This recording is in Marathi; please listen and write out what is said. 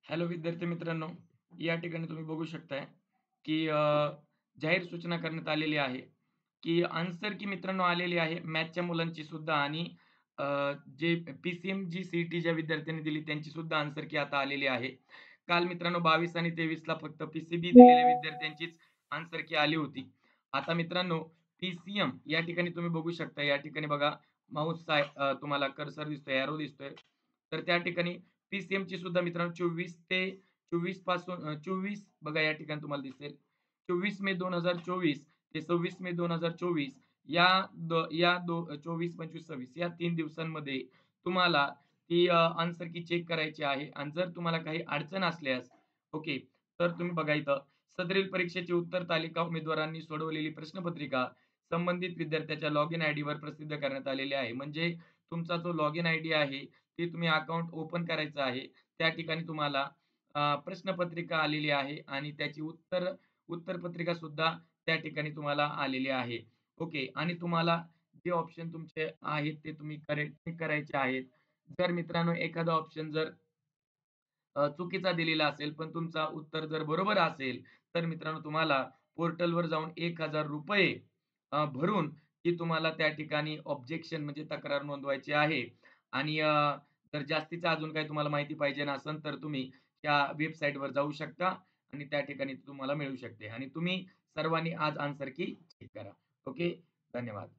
हॅलो विद्यार्थी मित्रांनो, या ठिकाणी तुम्ही बघू शकताय, की जाहीर सूचना करण्यात आलेली आहे, की आन्सर की मित्रांनो आलेली आहे मॅथ्सच्या मुलांची सुद्धा आणि अ, जे पी-सी-एम जी सी-ई-टी ज्या विद्यार्थ्यांनी दिली त्यांची सुद्धा आन्सर की आता आलेली आहे. काल मित्रांनो 22 आणि 23 ला फक्त पी-सी-बी दिलेल्या विद्यार्थ्यांचीच आन्सर की आली होती. आता मित्रांनो पी-सी-एम या ठिकाणी तुम्ही बघू शकता, या ठिकाणी बघा माऊसचा तुम्हाला कर्सर दिसतोय, एरो दिसतोय. तर त्या ठिकाणी पी-सी-एमची सुद्धा मित्रांनो 24 ते 24 पासून 24 बघा या ठिकाणी तुम्हाला दिसेल. 24 मे 2024 ते 26 मे 2024 या 24, 25, 26 या 3 दिवसांमध्ये तुम्हाला ती आन्सर की चेक करायची आहे आणि जर तुम्हाला काही अडचण असल्यास ओके, तर तुम्ही बघा इथं सदरील परीक्षेची उत्तर तालिका उमेदवारांनी सोडवलेली प्रश्नपत्रिका संबंधित विद्यार्थ्याच्या लॉगिन आयडीवर प्रसिद्ध करण्यात आलेली आहे. म्हणजे तुमचा जो लॉगिन आयडी आहे, ते तुम्ही अकाउंट ओपन करायचं आहे. त्या ठिकाणी तुम्हाला प्रश्नपत्रिका आलेली आहे आणि त्याची उत्तरपत्रिका सुद्धा त्या ठिकाणी तुम्हाला आलेली आहे. ओके आणि तुम्हाला जे ऑप्शन तुमचे आहेत ते तुम्ही करेक्ट करायचे आहेत. जर मित्रांनो एखादा ऑप्शन जर चुकीचा दिलेला असेल, पण तुमचा उत्तर जर बरोबर असेल, तर मित्रांनो तुम्हाला पोर्टलवर जाऊन ₹1000 भरून ती तुम्हाला त्या ठिकाणी ऑब्जेक्शन म्हणजे तक्रार नोंदवायची आहे. आणि जर जास्तीचं अजून काही तुम्हाला माहिती पाहिजे असेल, तर तुम्ही त्या वेबसाईटवर जाऊ शकता आणि त्या ठिकाणी तुम्हाला मिळू शकते आणि तुम्ही सर्वांनी आज आन्सर की चेक करा. ओके. धन्यवाद.